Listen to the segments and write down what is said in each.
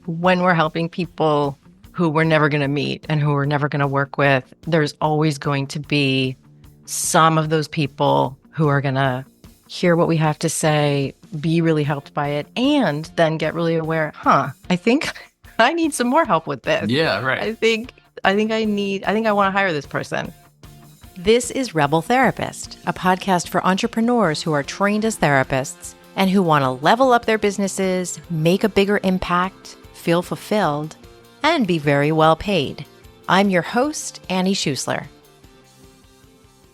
when we're helping people who we're never going to meet and who we're never going to work with, there's always going to be some of those people who are going to hear what we have to say, be really helped by it, and then get really aware, I think I need some more help with this. Yeah, right. I think I want to hire this person. This is Rebel Therapist, a podcast for entrepreneurs who are trained as therapists and who want to level up their businesses, make a bigger impact, feel fulfilled, and be very well paid. I'm your host, Annie Schuessler.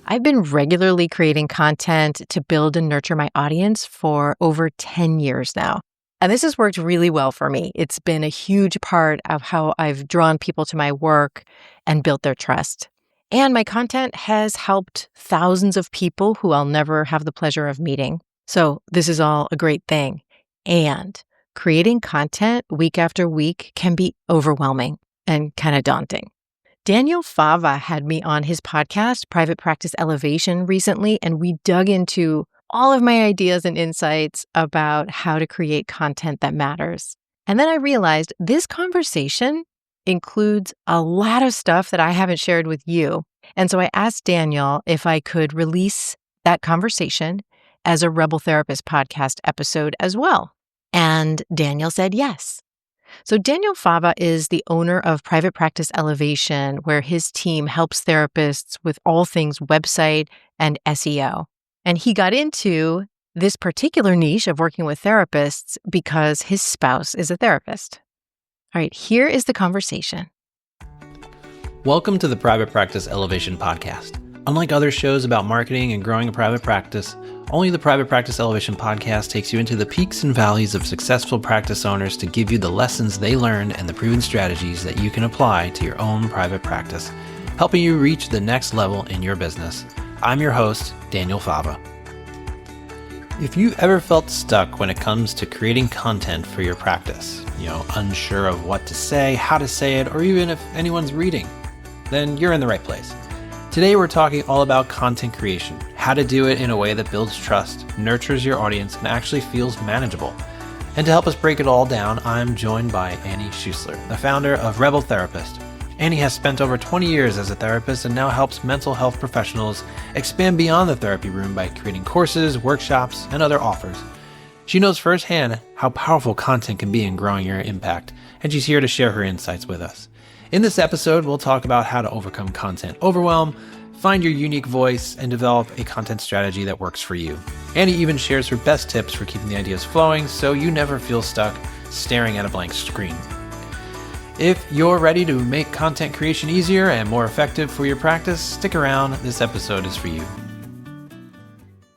I've been regularly creating content to build and nurture my audience for over 10 years now. And this has worked really well for me. It's been a huge part of how I've drawn people to my work and built their trust. And my content has helped thousands of people who I'll never have the pleasure of meeting. So this is all a great thing. And creating content week after week can be overwhelming and kind of daunting. Daniel Fava had me on his podcast, Private Practice Elevation, recently, and we dug into all of my ideas and insights about how to create content that matters. And then I realized this conversation includes a lot of stuff that I haven't shared with you. And so I asked Daniel if I could release that conversation as a Rebel Therapist podcast episode as well. And Daniel said yes. So Daniel Fava is the owner of Private Practice Elevation, where his team helps therapists with all things website and SEO. And he got into this particular niche of working with therapists because his spouse is a therapist. All right, here is the conversation. Welcome to the Private Practice Elevation podcast. Unlike other shows about marketing and growing a private practice, only the Private Practice Elevation podcast takes you into the peaks and valleys of successful practice owners to give you the lessons they learned and the proven strategies that you can apply to your own private practice, helping you reach the next level in your business. I'm your host, Daniel Fava. If you ever felt stuck when it comes to creating content for your practice, unsure of what to say, how to say it, or even if anyone's reading, then you're in the right place. Today, we're talking all about content creation, how to do it in a way that builds trust, nurtures your audience, and actually feels manageable. And to help us break it all down, I'm joined by Annie Schuessler, the founder of Rebel Therapist. Annie has spent over 20 years as a therapist and now helps mental health professionals expand beyond the therapy room by creating courses, workshops, and other offers. She knows firsthand how powerful content can be in growing your impact, and she's here to share her insights with us. In this episode, we'll talk about how to overcome content overwhelm, find your unique voice, and develop a content strategy that works for you. Annie even shares her best tips for keeping the ideas flowing so you never feel stuck staring at a blank screen. If you're ready to make content creation easier and more effective for your practice, stick around. This episode is for you.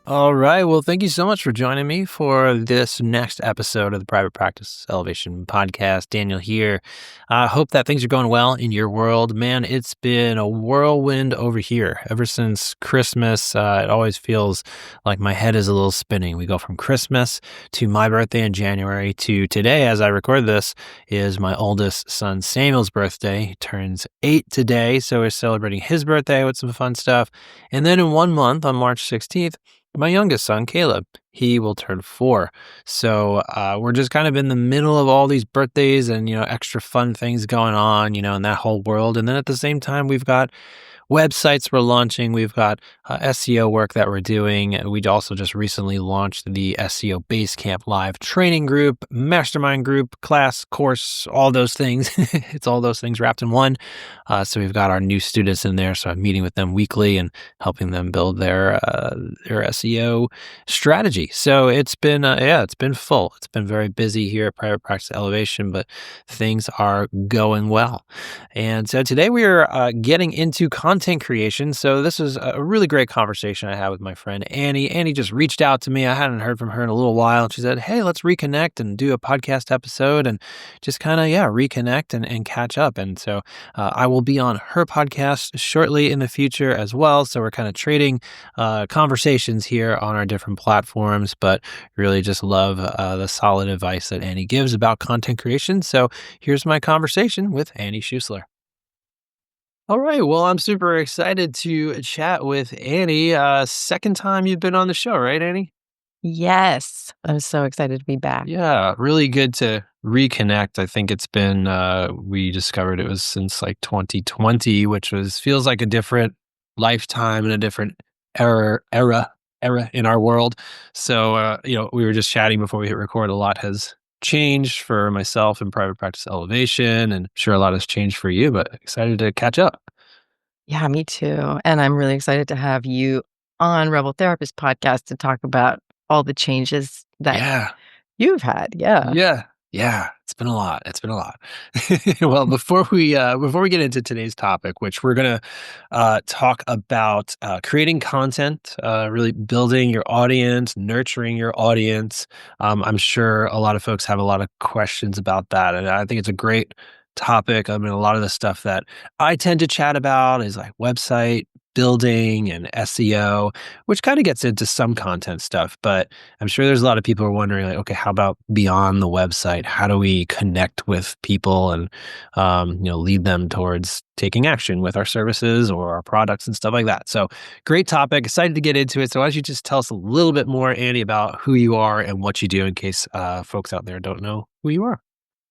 All right. Well, thank you so much for joining me for this next episode of the Private Practice Elevation podcast. Daniel here. I hope that things are going well in your world. Man, it's been a whirlwind over here. Ever since Christmas, it always feels like my head is a little spinning. We go from Christmas to my birthday in January to today, as I record this, is my oldest son Samuel's birthday. He turns 8 today, so we're celebrating his birthday with some fun stuff. And then in 1 month, on March 16th, my youngest son, Caleb, he will turn 4. So we're just kind of in the middle of all these birthdays and, extra fun things going on, in that whole world. And then at the same time, we've got websites we're launching. We've got SEO work that we're doing. We also just recently launched the SEO Basecamp live training group, mastermind group, class, course, all those things. It's all those things wrapped in one. So we've got our new students in there. So I'm meeting with them weekly and helping them build their SEO strategy. So it's been full. It's been very busy here at Private Practice Elevation, but things are going well. And so today we are getting into content creation. So this is a really great conversation I had with my friend Annie. Annie just reached out to me. I hadn't heard from her in a little while. She said, hey, let's reconnect and do a podcast episode and just kind of, reconnect and catch up. And so I will be on her podcast shortly in the future as well. So we're kind of trading conversations here on our different platforms, but really just love the solid advice that Annie gives about content creation. So here's my conversation with Annie Schuessler. All right. Well, I'm super excited to chat with Annie. Second time you've been on the show, right, Annie? Yes. I'm so excited to be back. Yeah, really good to reconnect. I think it's been we discovered it was since like 2020, which was feels like a different lifetime and a different era era era in our world. So we were just chatting before we hit record. A lot has changed for myself in private practice elevation, and I'm sure a lot has changed for you, but excited to catch up. Yeah, me too. And I'm really excited to have you on Rebel Therapist podcast to talk about all the changes that Yeah. you've had. Yeah. Yeah. Yeah, it's been a lot. It's been a lot. Well, before we get into today's topic, which we're gonna talk about creating content, really building your audience, nurturing your audience. I'm sure a lot of folks have a lot of questions about that, and I think it's a great topic. I mean, a lot of the stuff that I tend to chat about is like website building and SEO, which kind of gets into some content stuff, but I'm sure there's a lot of people who are wondering, like, okay, how about beyond the website? How do we connect with people and, lead them towards taking action with our services or our products and stuff like that? So, great topic. Excited to get into it. So, why don't you just tell us a little bit more, Andy, about who you are and what you do, in case folks out there don't know who you are?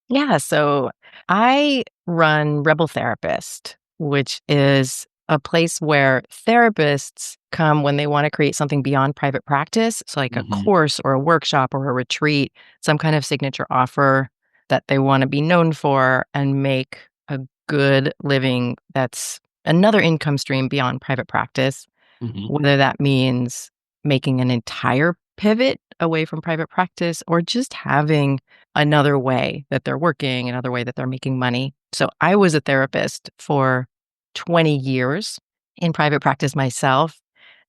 Yeah. So I run Rebel Therapist, which is a place where therapists come when they want to create something beyond private practice. So, like a Hmm. course or a workshop or a retreat, some kind of signature offer that they want to be known for and make a good living that's another income stream beyond private practice, Hmm. whether that means making an entire pivot away from private practice or just having another way that they're working, another way that they're making money. So I was a therapist for 20 years in private practice myself.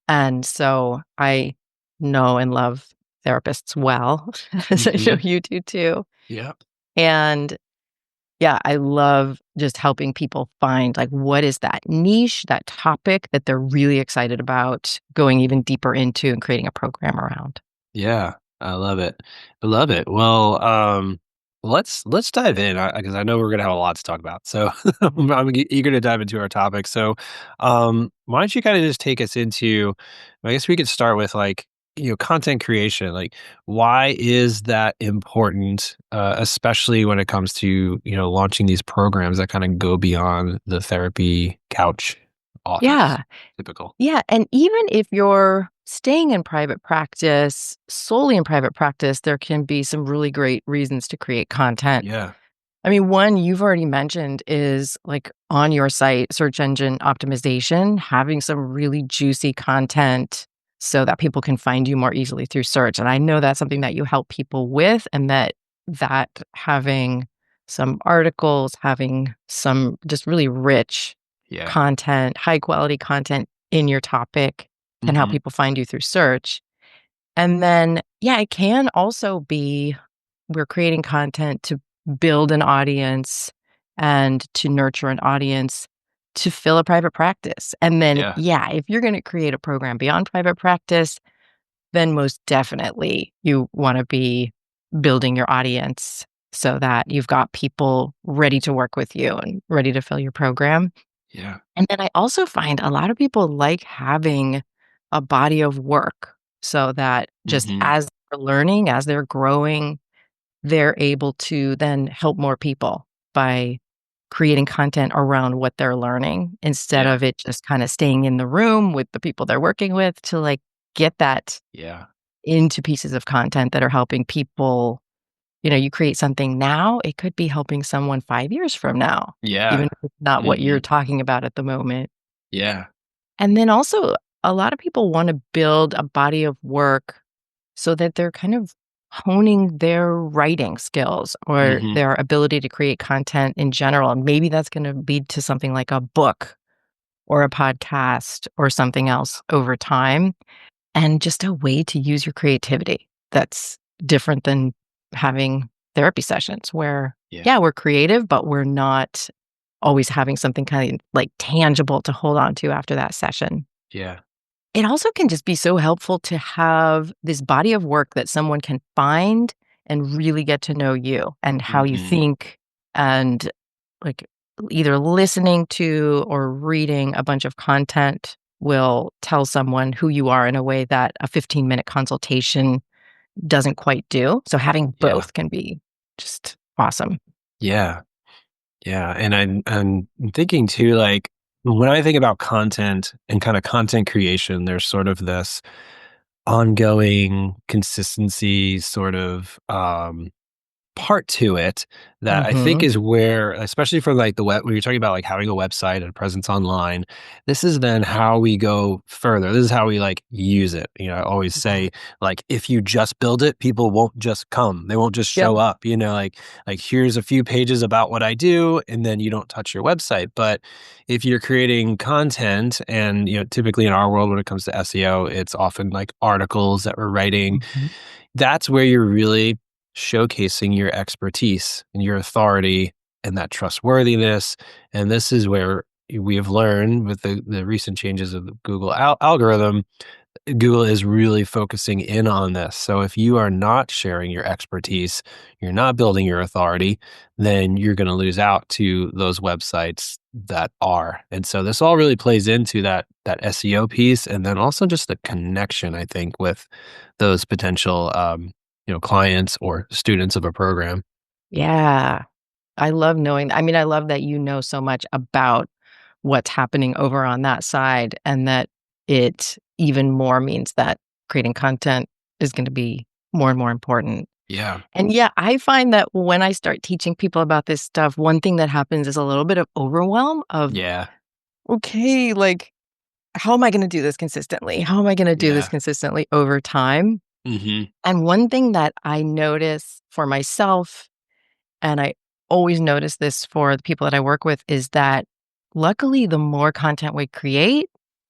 And so I know and love therapists well, as I know Hmm. you do too. Yeah. And yeah, I love just helping people find like what is that niche, that topic that they're really excited about going even deeper into and creating a program around. Yeah, I love it. I love it. Well, let's dive in because I know we're gonna have a lot to talk about. So I'm eager to dive into our topic. So, why don't you kind of just take us into? I guess we could start with like content creation. Like, why is that important, especially when it comes to launching these programs that kind of go beyond the therapy couch office? Yeah. Typical. Yeah, and even if you're staying in private practice, solely in private practice, there can be some really great reasons to create content. Yeah. I mean, one you've already mentioned is like on your site, search engine optimization, having some really juicy content so that people can find you more easily through search. And I know that's something that you help people with, and that having some articles, having some just really rich Yeah. content, high quality content in your topic can help Hmm. people find you through search. And then, yeah, it can also be we're creating content to build an audience and to nurture an audience to fill a private practice. And then, Yeah. yeah, if you're going to create a program beyond private practice, then most definitely you want to be building your audience so that you've got people ready to work with you and ready to fill your program. Yeah. And then I also find a lot of people like having a body of work so that just Hmm. as they're learning, as they're growing, they're able to then help more people by creating content around what they're learning instead Yeah. of it just kind of staying in the room with the people they're working with to like get that Yeah. into pieces of content that are helping people. You create something now, it could be helping someone 5 years from now, even Yeah. if it's not what you're Mhm. talking about at the moment. Yeah. And then also, a lot of people wanna build a body of work so that they're kind of honing their writing skills or Mhm. their ability to create content in general, and maybe that's gonna lead to something like a book or a podcast or something else over time, and just a way to use your creativity that's different than having therapy sessions where, Yeah. yeah, we're creative, but we're not always having something kind of like tangible to hold on to after that session. Yeah. It also can just be so helpful to have this body of work that someone can find and really get to know you and how you Mhm. think, and like either listening to or reading a bunch of content will tell someone who you are in a way that a 15-minute consultation doesn't quite do. So having Yeah. both can be just awesome. Yeah. Yeah. And I'm thinking too, like when I think about content and kind of content creation, there's sort of this ongoing consistency sort of part to it that I think Mhm. is where, especially for like the web, when you're talking about like having a website and a presence online, this is then how we go further. This is how we like use it. I always Mhm. say, like, if you just build it, people won't just come. They won't just Yep. show up. Like here's a few pages about what I do, and then you don't touch your website. But if you're creating content, and typically in our world when it comes to SEO, it's often like articles that we're writing. Mhm. That's where you're really showcasing your expertise and your authority and that trustworthiness. And this is where we have learned with the recent changes of the Google algorithm, Google is really focusing in on this. So if you are not sharing your expertise, you're not building your authority, then you're going to lose out to those websites that are. And so this all really plays into that SEO piece, and then also just the connection, I think, with those potential clients or students of a program. Yeah. I love knowing I mean, I love that you know so much about what's happening over on that side and that it even more means that creating content is gonna be more and more important. Yeah. And yeah, I find that when I start teaching people about this stuff, one thing that happens is a little bit of overwhelm of, Yeah. okay, like, how am I gonna do this consistently? How am I gonna do this Yeah. consistently over time? Mhm. And one thing that I notice for myself, and I always notice this for the people that I work with, is that luckily, the more content we create,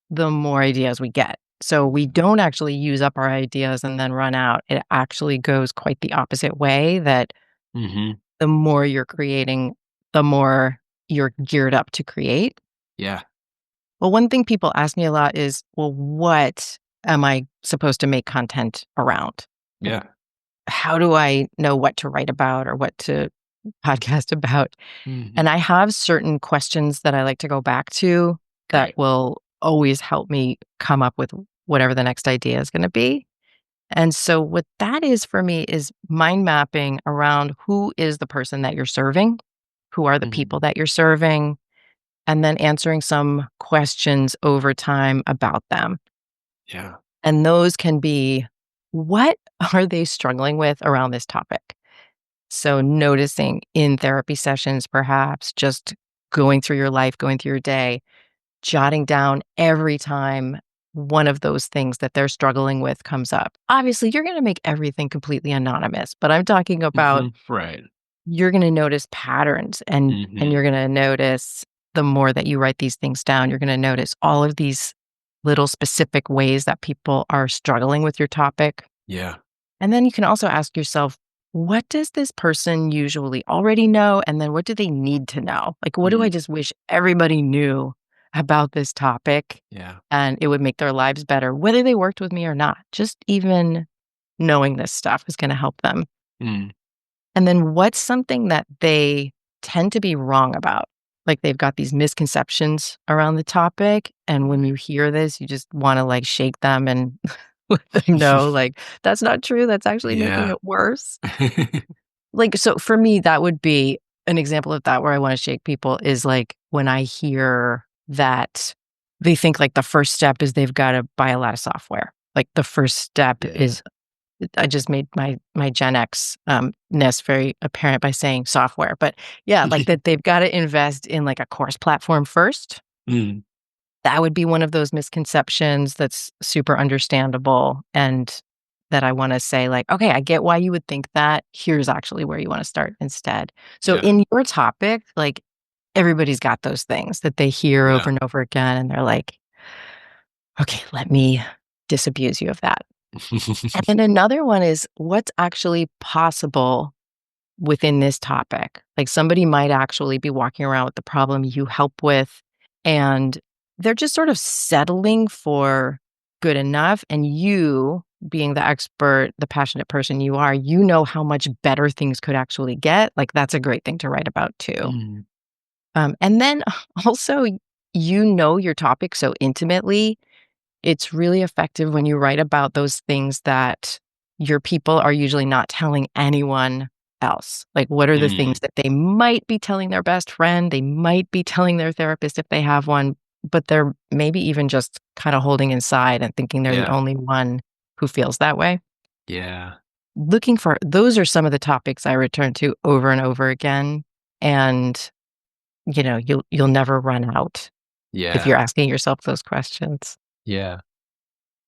the more ideas we get. So we don't actually use up our ideas and then run out. It actually goes quite the opposite way that Mhm. the more you're creating, the more you're geared up to create. Yeah. Well, one thing people ask me a lot is, well, what am I supposed to make content around? Like, Yeah. how do I know what to write about or what to podcast about? Mhm. And I have certain questions that I like to go back to that Great. will always help me come up with whatever the next idea is going to be. And so, what that is for me is mind mapping around who is the person that you're serving, who are the Mhm. people that you're serving, and then answering some questions over time about them. Yeah. And those can be, what are they struggling with around this topic? So, noticing in therapy sessions, perhaps just going through your life, going through your day, jotting down every time one of those things that they're struggling with comes up. Obviously, you're going to make everything completely anonymous, but I'm talking about Mhm. Right. you're going to notice patterns and Mhm. you're going to notice the more that you write these things down, you're going to notice all of these little specific ways that people are struggling with your topic. Yeah. And then you can also ask yourself, what does this person usually already know? And then what do they need to know? Like, what do I Mm. just wish everybody knew about this topic? Yeah. And it would make their lives better, whether they worked with me or not. Just even knowing this stuff is going to help them. Mm. And then what's something that they tend to be wrong about? Like they've got these misconceptions around the topic. And when you hear this, you just want to like shake them and let them know, like, that's not true. That's actually making Yeah. it worse. Like, so for me, that would be an example of that where I want to shake people is like when I hear that they think like the first step is they've got to buy a lot of software. Like the first step Yeah. is I just made my Gen X ness very apparent by saying software. But yeah, like that they've got to invest in like a course platform first. Mm. That would be one of those misconceptions that's super understandable and that I wanna say like, "Okay, I get why you would think that. Here's actually where you wanna start instead." So Yeah. in your topic, like, everybody's got those things that they hear over Yeah. and over again, and they're like, "Okay, let me disabuse you of that." And then another one is what's actually possible within this topic. Like somebody might actually be walking around with the problem you help with, and they're just sort of settling for good enough. And you, being the expert, the passionate person you are, you know how much better things could actually get. Like that's a great thing to write about too. Mm. And then also, you know your topic so intimately. It's really effective when you write about those things that your people are usually not telling anyone else. Like, what are the things that they might be telling their best friend? They might be telling their therapist if they have one, but they're maybe even just kind of holding inside and thinking they're the Yeah. only one who feels that way. Yeah. Looking for those are some of the topics I return to over and over again. And, you'll never run out if Yeah. you're asking yourself those questions. Yeah.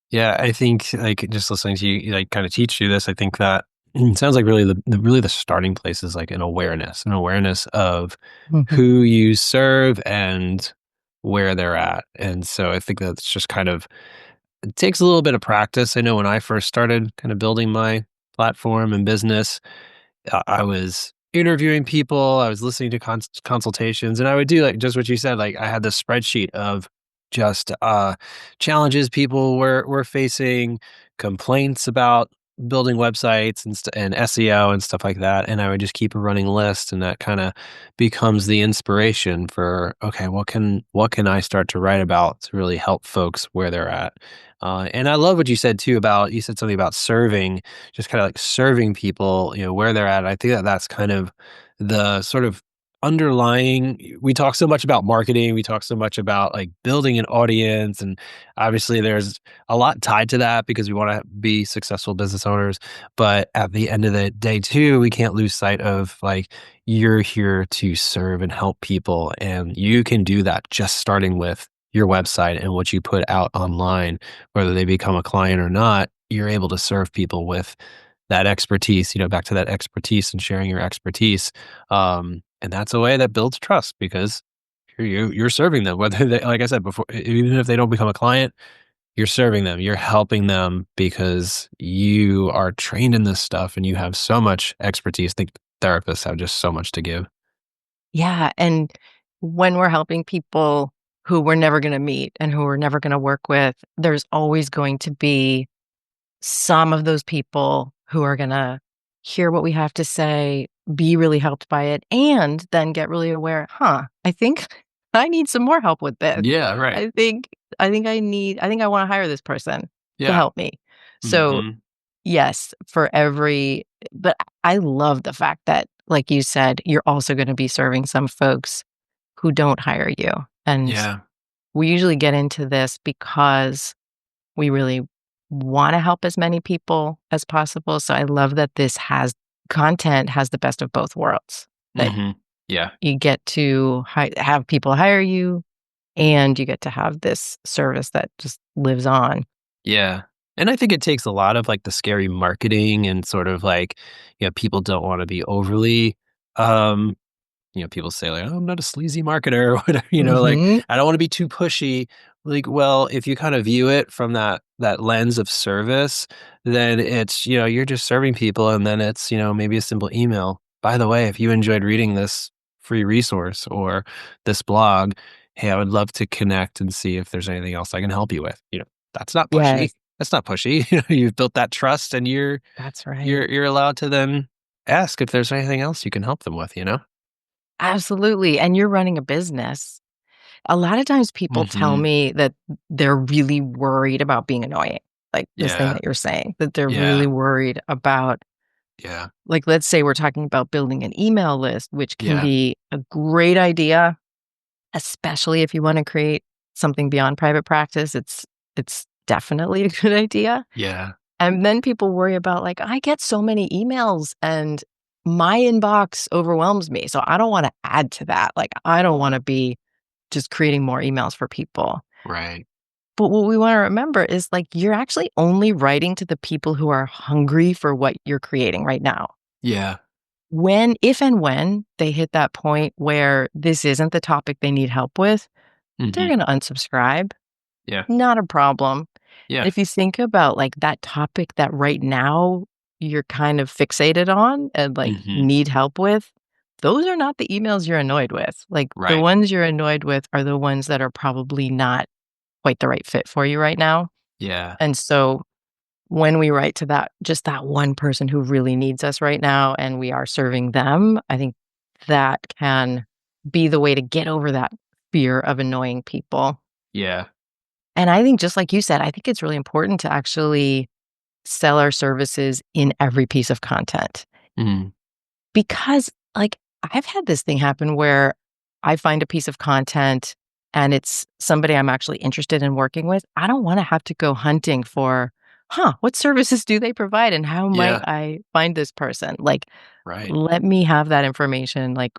Yeah, I think, like, just listening to you, like, kinda teach you this, I think that it sounds like really the starting place is, like, an awareness of Mhm. who you serve and where they're at, and so I think that's just kind of it takes a little bit of practice. I know when I first started kinda building my platform and business, I was interviewing people, I was listening to consultations, and I would do, like, just what you said, like, I had this spreadsheet of just, challenges people were facing, complaints about building websites and SEO and stuff like that, and I would just keep a running list, and that kinda becomes the inspiration for, "Okay, what can I start to write about to really help folks where they're at?" And I love what you said too about you said something about serving, just kinda like serving people, where they're at. I think that that's kind of the sort of underlying we talk so much about marketing, we talk so much about, like, building an audience, and obviously there's a lot tied to that because we wanna be successful business owners, but at the end of the day too, we can't lose sight of, like, you're here to serve and help people, and you can do that just starting with your website and what you put out online, whether they become a client or not, you're able to serve people with that expertise, back to that expertise and sharing your expertise. And that's a way that builds trust because you're serving them, whether they, like I said before, even if they don't become a client, you're serving them, you're helping them because you are trained in this stuff and you have so much expertise. I think therapists have just so much to give. Yeah, and when we're helping people who we're never gonna meet and who we're never gonna work with, there's always going to be some of those people who are gonna hear what we have to say, be really helped by it, and then get really aware, "Huh, I think I need some more help with this. Yeah, right. I think I wanna hire this person to Yeah. help me." So, Mhm. yes, but I love the fact that, like you said, you're also gonna be serving some folks who don't hire you, and Yeah. we usually get into this because we really wanna help as many people as possible, so I love that this has content has the best of both worlds, that Mhm. Yeah. you get to have people hire you, and you get to have this service that just lives on. Yeah. And I think it takes a lot of, like, the scary marketing and sort of like, people don't wanna be overly, um people say like, "Oh, I'm not a sleazy marketer," or whatever, like, Mhm. "I don't wanna be too pushy." Like, well, if you kinda view it from that lens of service, then it's, you're just serving people, and then it's, maybe a simple email. "By the way, if you enjoyed reading this free resource or this blog, hey, I would love to connect and see if there's anything else I can help you with." That's not pushy. Yes, That's not pushy. You've built that trust, and you're that's right. you're you're allowed to then ask if there's anything else you can help them with? Absolutely, and you're running a business. A lot of times people tell Mhm. me that they're really worried about being annoying, like this thing Yeah. that you're saying, that they're Yeah. really worried about, Yeah. like, let's say we're talking about building an email list, which can Yeah. be a great idea, especially if you wanna create something beyond private practice. It's definitely a good idea. Yeah. And then people worry about, like, "I get so many emails and my inbox overwhelms me, so I don't wanna add to that." Like, I don't wanna be just creating more emails for people. Right. But what we wanna remember is, like, you're actually only writing to the people who are hungry for what you're creating right now. Yeah. When if and when they hit that point where this isn't the topic they need help with, they're Mhm. gonna unsubscribe, Yeah. not a problem. And Yeah. if you think about, like, that topic that right now you're kind of fixated on and, like, Mhm. need help with, those are not the emails you're annoyed with. Like, the Right. ones you're annoyed with are the ones that are probably not quite the right fit for you right now. Yeah. And so when we write to that one person who really needs us right now and we are serving them, I think that can be the way to get over that fear of annoying people. Yeah. And I think just like you said, I think it's really important to actually sell our services in every piece of content. Mm. Because, like, I've had this thing happen where I find a piece of content and it's somebody I'm actually interested in working with. I don't wanna have to go hunting for, what services do they provide and how might Yeah. I find this person? Like, Right. let me have that information, like,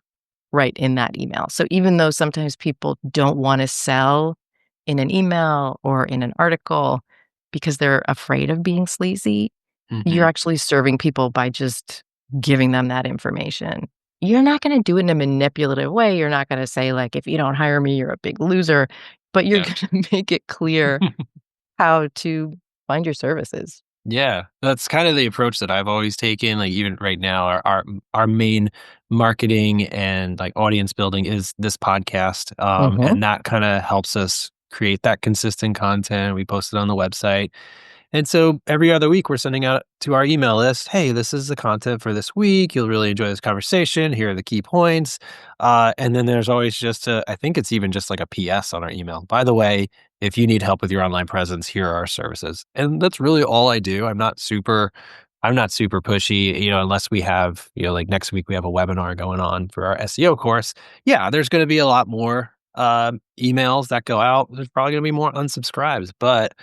right in that email. So even though sometimes people don't wanna sell in an email or in an article because they're afraid of being sleazy, you're Mhm. actually serving people by just giving them that information. You're not gonna do it in a manipulative way. You're not gonna say, like, "If you don't hire me, you're a big loser," but you're Yeah. gonna make it clear how to find your services. Yeah, that's kind of the approach that I've always taken. Like even right now, our main marketing and like audience building is this podcast, Mhm, and that kind of helps us create that consistent content. We post it on the website, and so every other week, we're sending out to our email list, hey, this is the content for this week. You'll really enjoy this conversation. Here are the key points. And then there's always I think it's even just like a PS on our email. By the way, if you need help with your online presence, here are our services. And that's really all I do. I'm not super pushy, unless we have, like next week we have a webinar going on for our SEO course. Yeah, there's going to be a lot more emails that go out. There's probably going to be more unsubscribes, but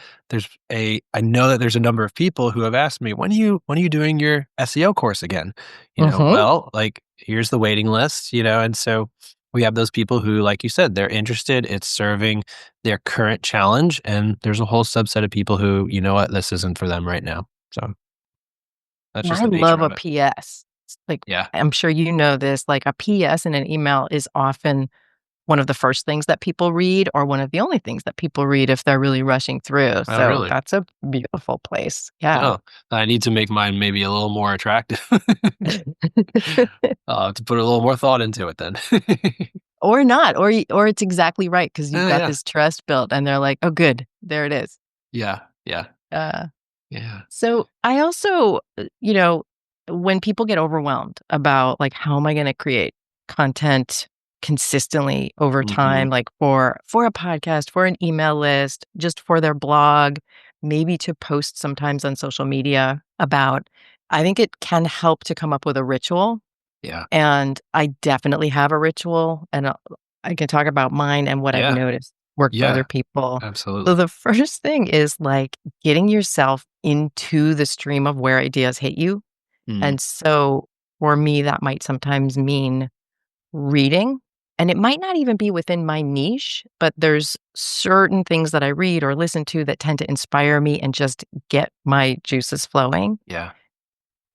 I know that there's a number of people who have asked me, when are you doing your SEO course again? mhm. Well, like here's the waiting list, and so we have those people who, like you said, they're interested, it's serving their current challenge, and there's a whole subset of people who, you know what, this isn't for them right now. So that's just I the nature love of a it. PS. Like, Yeah. I'm sure you know this, like, a PS in an email is often one of the first things that people read or one of the only things that people read if they're really rushing through, Oh, so really? that's a beautiful place. Yeah. Oh, I need to make mine maybe a little more attractive. I'll have to put a little more thought into it then. Or not, or it's exactly right because 'cause you've got Yeah. this trust built and they're like, "Oh, good. There it is." Yeah. Yeah. Uh, Yeah. so I also, when people get overwhelmed about, like, how am I gonna create content consistently over Mhm. time, like, for a podcast, for an email list, just for their blog, maybe to post sometimes on social media about I think it can help to come up with a ritual. Yeah. And I definitely have a ritual, and I can talk about mine and what I've Yeah. noticed work for other Yeah. people. So Absolutely. the first thing is, like, getting yourself into the stream of where ideas hit you. Mm. And so for me, that might sometimes mean reading, and it might not even be within my niche, but there's certain things that I read or listen to that tend to inspire me and just get my juices flowing. Yeah.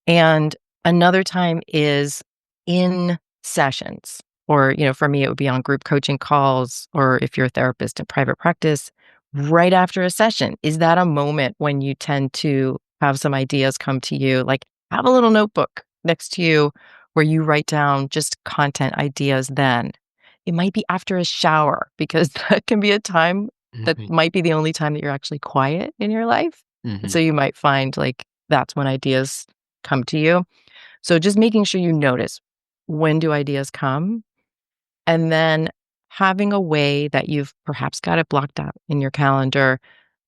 And another time is in sessions, or, for me, it would be on group coaching calls, or if you're a therapist in private practice, right after a session. Is that a moment when you tend to have some ideas come to you? Like, have a little notebook next to you where you write down just content ideas then. It might be after a shower because that can be a time that Mhm. might be the only time that you're actually quiet in your life. And so Mhm. you might find, like, that's when ideas come to you. So just making sure you notice, when do ideas come? And then having a way that you've perhaps got it blocked out in your calendar,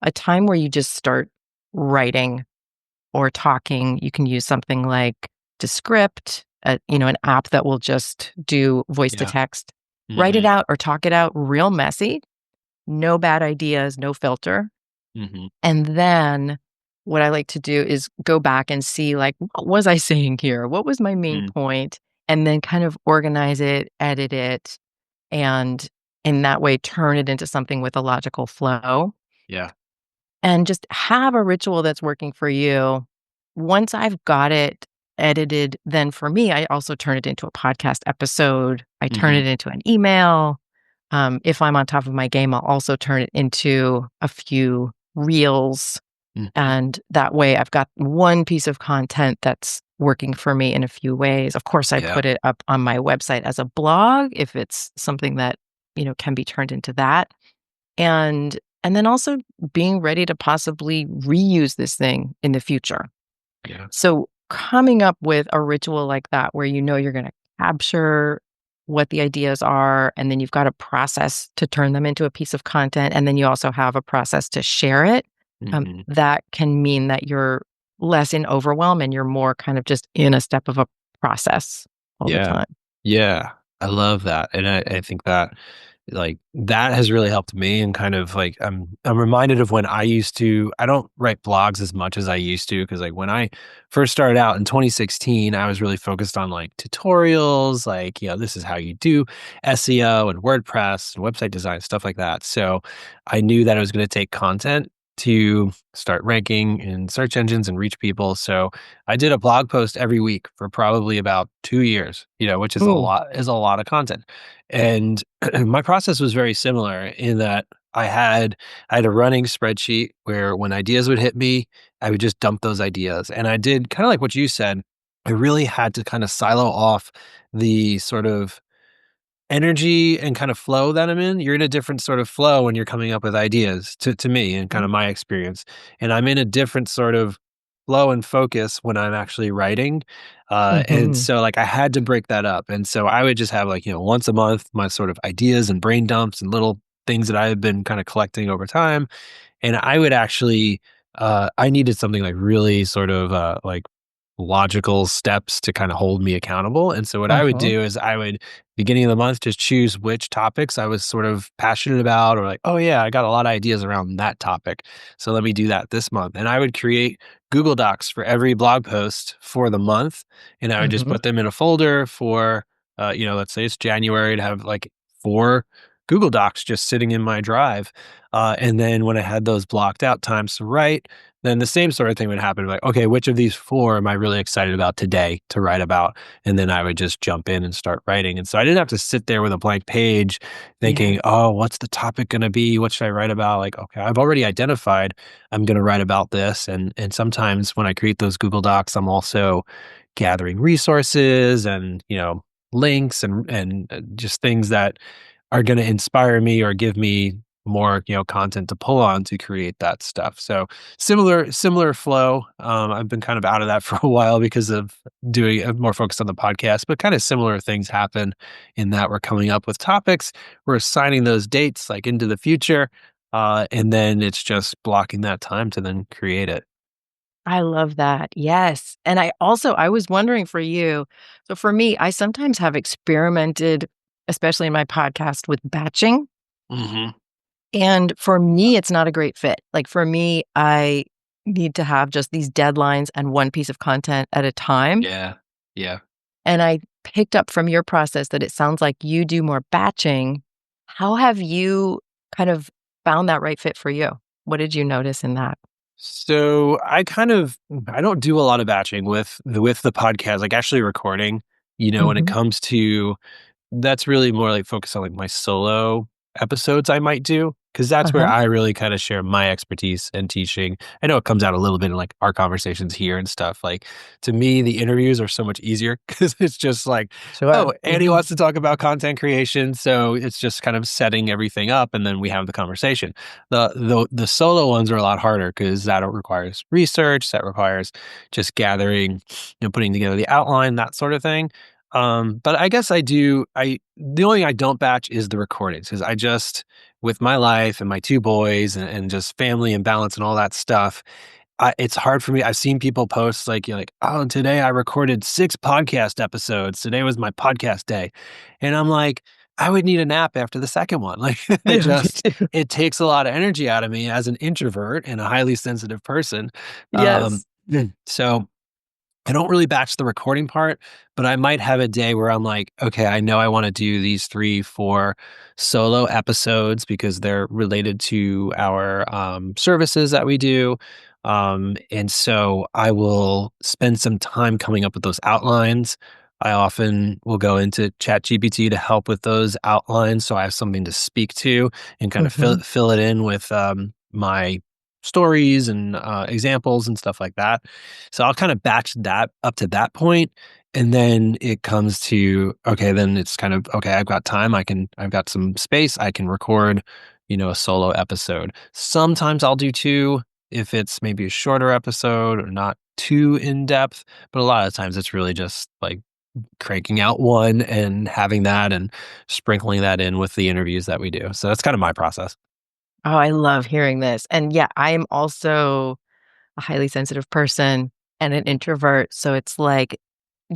a time where you just start writing or talking. You can use something like Descript, an app that will just do voice to Yeah. text. Write it Mhm. out or talk it out real messy, no bad ideas, no filter. Mhm. And then what I like to do is go back and see, like, what was I saying here? What was my main Mm. point? And then kind of organize it, edit it, and in that way turn it into something with a logical flow. Yeah. And just have a ritual that's working for you. Once I've got it edited, then for me, I also turn it into a podcast episode. I turn Mhm. it into an email. If I'm on top of my game, I'll also turn it into a few reels, Mhm. and that way I've got one piece of content that's working for me in a few ways. Of course, I Yeah. put it up on my website as a blog if it's something that, can be turned into that. And then also being ready to possibly reuse this thing in the future. Yeah. So coming up with a ritual like that where you're going to capture what the ideas are, and then you've got a process to turn them into a piece of content, and then you also have a process to share it. Mhm. That can mean that you're less in overwhelm and you're more kind of just in a step of a process all the Yeah. time. Yeah. I love that. And I think that like that has really helped me and kind of like I'm reminded of when I don't write blogs as much as I used to because like when I first started out in 2016, I was really focused on like tutorials, like, this is how you do SEO and WordPress and website design, stuff like that. So I knew that it was going to take content to start ranking in search engines and reach people. So I did a blog post every week for probably about 2 years, which Ooh. is a lot of content. And my process was very similar in that I had a running spreadsheet where when ideas would hit me, I would just dump those ideas. And I did kind of like what you said. I really had to kind of silo off the sort of energy and kind of flow that I'm in. You're in a different sort of flow when you're coming up with ideas to me and kind of my experience. And I'm in a different sort of flow and focus when I'm actually writing. And Mhm. so like I had to break that up. And so I would just have like, once a month, my sort of ideas and brain dumps and little things that I have been kind of collecting over time. And I would actually, I needed something like really sort of like logical steps to kind of hold me accountable. And so what I would Mhm. do is I would beginning of the month just choose which topics I was sort of passionate about or like, oh yeah, I got a lot of ideas around that topic. So let me do that this month. And I would create Google Docs for every blog post for the month and I would just Mhm. put them in a folder for let's say it's January to have like 4 Google Docs just sitting in my drive. And then when I had those blocked out times to write, then the same sort of thing would happen. Like, okay, which of these 4 am I really excited about today to write about? And then I would just jump in and start writing. And so I didn't have to sit there with a blank page thinking, Yes. oh, what's the topic going to be? What should I write about? Like, okay, I've already identified I'm going to write about this. And sometimes when I create those Google Docs, I'm also gathering resources and, links and just things that are going to inspire me or give me more content to pull on to create that stuff. So similar flow. I've been kind of out of that for a while because of doing more focused on the podcast, but kind of similar things happen in that we're coming up with topics, we're assigning those dates like into the future, and then it's just blocking that time to then create it. I love that. Yes. And I was wondering for you, so for me, I sometimes have experimented, especially in my podcast, with batching. Hmm. And for me, it's not a great fit. Like for me, I need to have just these deadlines and one piece of content at a time. Yeah. Yeah. And I picked up from your process that it sounds like you do more batching. How have you kind of found that right fit for you? What did you notice in that? So I don't do a lot of batching with the podcast, like actually recording, when it Mhm. comes to that's really more like focused on like my solo episodes I might do because that's where Uh-huh. I really kind of share my expertise and teaching. I know it comes out a little bit in like our conversations here and stuff. Like to me, the interviews are so much easier because it's just like, oh, Sure. Andy Mhm. wants to talk about content creation, so it's just kind of setting everything up and then we have the conversation. The solo ones are a lot harder because that requires research, that requires just gathering, putting together the outline, that sort of thing. But I guess the only thing I don't batch is the recordings because I just, with my life and my 2 boys and just family and balance and all that stuff, it's hard for me. I've seen people post like, like, oh, today I recorded 6 podcast episodes. Today was my podcast day. And I'm like, I would need a nap after the second one. Like Yeah, me too. it takes a lot of energy out of me as an introvert and a highly sensitive person. Um, Yes. so I don't really batch the recording part, but I might have a day where I'm like, okay, I know I want to do these 3, 4 solo episodes because they're related to our services that we do. And so I will spend some time coming up with those outlines. I often will go into ChatGPT to help with those outlines so I have something to speak to and kind of Mhm. fill it in with my stories and examples and stuff like that. So I'll kind of batch that up to that point, and then it comes to, okay, then it's kind of, okay, I've got time. I've got some space. I can record, a solo episode. Sometimes I'll do 2 if it's maybe a shorter episode or not too in depth, but a lot of times it's really just like cranking out 1 and having that and sprinkling that in with the interviews that we do. So that's kind of my process. Oh, I love hearing this. And yeah, I am also a highly sensitive person and an introvert. So it's like,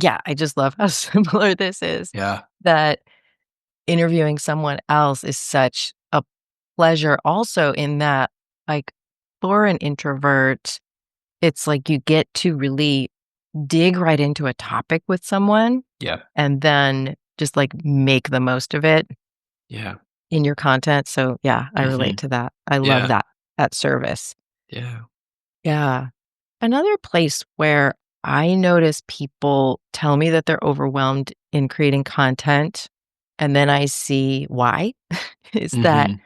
yeah, I just love how similar this is, Yeah. that interviewing someone else is such a pleasure also in that, like, for an introvert, it's like you get to really dig right into a topic with someone Yeah. and then just, like, make the most of it Yeah. in your content. So, yeah, I relate Mhm. to that. I love Yeah. that service. Yeah. Yeah. Another place where I notice people tell me that they're overwhelmed in creating content, and then I see why, is that Mhm.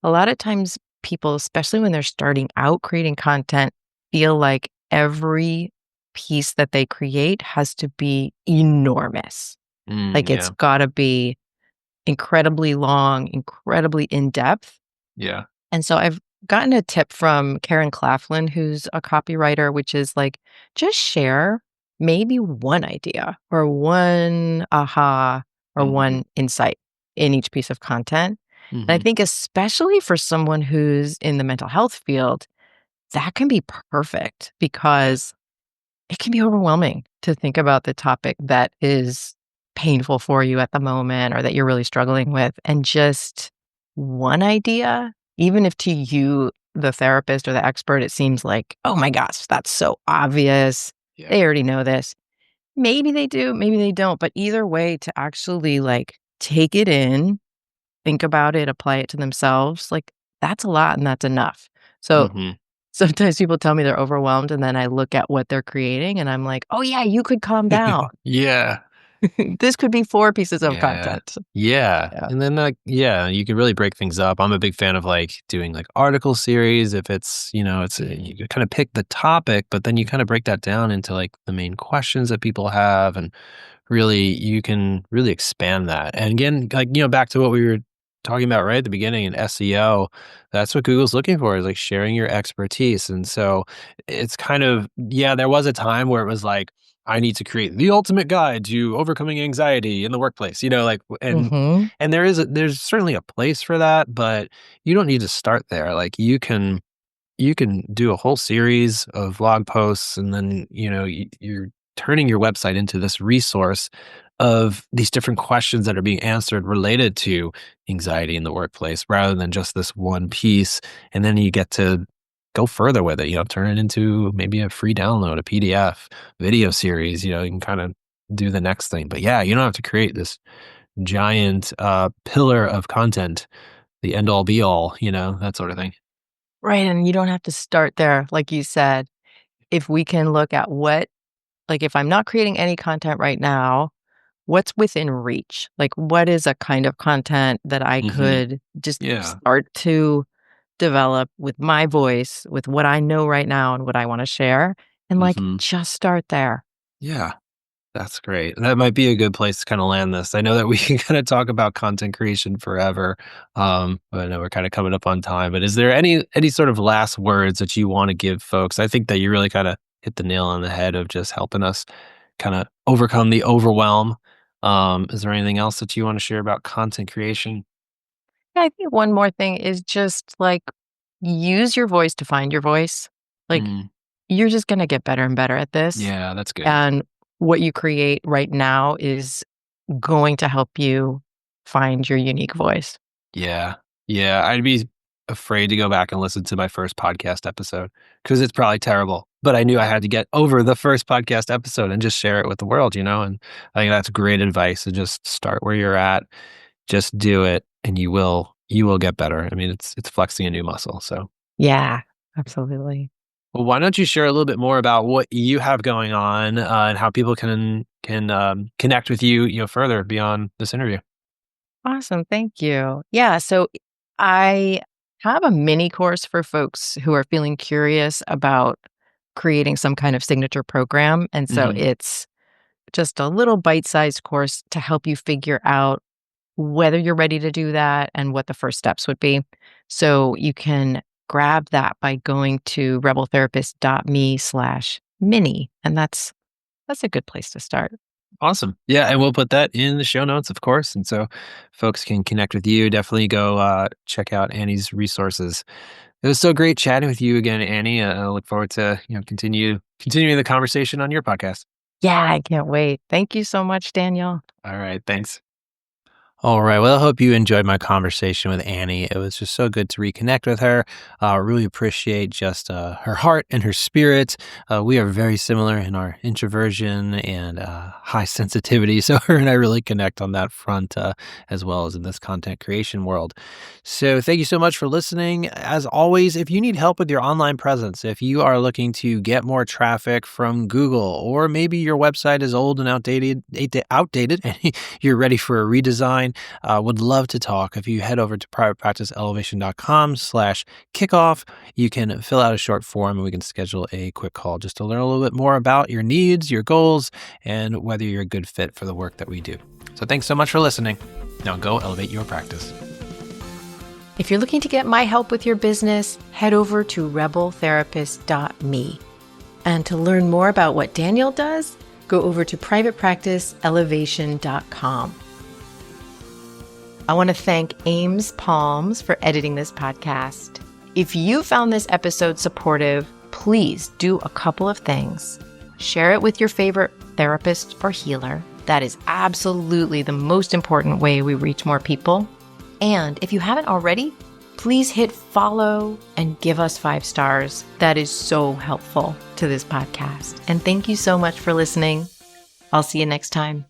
a lot of times people, especially when they're starting out creating content, feel like every piece that they create has to be enormous. Like it's Yeah. gotta be incredibly long, incredibly in-depth. Yeah. And so I've gotten a tip from Karen Claflin, who's a copywriter, which is like, just share maybe one idea or one aha or Mhm. one insight in each piece of content. And I Mhm. think, especially for someone who's in the mental health field, that can be perfect Yeah. because it can be overwhelming to think about the topic that is painful for you at the moment or that you're really struggling with. And just one idea, even if to you, the therapist or the expert, it seems like, oh my gosh, that's so obvious. Yeah. They already know this. Maybe they do, maybe they don't. But either way, to actually like take it in, think about it, apply it to themselves, like that's a lot and that's enough. So Mhm. sometimes people tell me they're overwhelmed, and then I look at what they're creating, and I'm like, "Oh, yeah, you could calm down. Yeah. This could be 4 pieces of Yeah. content." Yeah. Yeah. And then, yeah, you can really break things up. I'm a big fan of like doing like article series. If it's, you kind of pick the topic, but then you kind of break that down into like the main questions that people have. And really, you can really expand that. And again, like, back to what we were talking about right at the beginning in SEO, that's what Google's looking for is like sharing your expertise. And so it's kind of, yeah, there was a time where it was like, I need to create the ultimate guide to overcoming anxiety in the workplace, like, Mhm. and there's certainly a place for that, but you don't need to start there. Like you can do a whole series of blog posts and then, you're turning your website into this resource of these different questions that are being answered related to anxiety in the workplace rather than just this one piece. And then you get to go further with it, turn it into maybe a free download, a PDF, video series, you can kind of do the next thing. But yeah, you don't have to create this giant pillar of content, the end all be all, that sort of thing. Right, and you don't have to start there, like you said. If we can look at what, like, if I'm not creating any content right now, what's within reach? Like, what is a kind of content that I Hmm. could just Yeah. start to develop with my voice, with what I know right now and what I wanna share, and, like, Hmm. just start there. Yeah. That's great. That might be a good place to kinda land this. I know that we can kinda talk about content creation forever, but I know we're kinda coming up on time, but is there any sort of last words that you wanna give folks? I think that you really kinda hit the nail on the head of just helping us kinda overcome the overwhelm. Is there anything else that you wanna share about content creation? Yeah, I think one more thing is just, like, use your voice to find your voice. Like, Mm, you're just gonna get better and better at this, yeah, that's good. and what you create right now is going to help you find your unique voice. Yeah. Yeah, I'd be afraid to go back and listen to my first podcast episode because it's probably terrible, but I knew I had to get over the first podcast episode and just share it with the world, and I think that's great advice to just start where you're at, just do it, and you will get better. I mean, it's flexing a new muscle, so Yeah, absolutely. well, why don't you share a little bit more about what you have going on, and how people can connect with you, further beyond this interview? Awesome, thank you. Yeah, so I have a mini course for folks who are feeling curious about creating some kind of signature program, and so Mhm. it's just a little bite-sized course to help you figure out whether you're ready to do that and what the first steps would be. So you can grab that by going to rebeltherapist.me/mini, and that's a good place to start. Awesome. Yeah, and we'll put that in the show notes, of course, and so folks can connect with you. Definitely go check out Annie's resources. It was so great chatting with you again, Annie. I look forward to continuing the conversation on your podcast. Yeah, I can't wait. Thank you so much, Daniel. All right, thanks. All right. Well, I hope you enjoyed my conversation with Annie. It was just so good to reconnect with her. Really appreciate just her heart and her spirit. We are very similar in our introversion and high sensitivity. So her and I really connect on that front, as well as in this content creation world. So thank you so much for listening. As always, if you need help with your online presence, if you are looking to get more traffic from Google, or maybe your website is old and outdated, and you're ready for a redesign, would love to talk. If you head over to privatepracticeelevation.com/kickoff, you can fill out a short form and we can schedule a quick call just to learn a little bit more about your needs, your goals, and whether you're a good fit for the work that we do. So thanks so much for listening. Now go elevate your practice. If you're looking to get my help with your business, head over to rebeltherapist.me. And to learn more about what Daniel does, go over to privatepracticeelevation.com. I want to thank Ames Palms for editing this podcast. If you found this episode supportive, please do a couple of things. Share it with your favorite therapist or healer. That is absolutely the most important way we reach more people. And if you haven't already, please hit follow and give us 5 stars. That is so helpful to this podcast. And thank you so much for listening. I'll see you next time.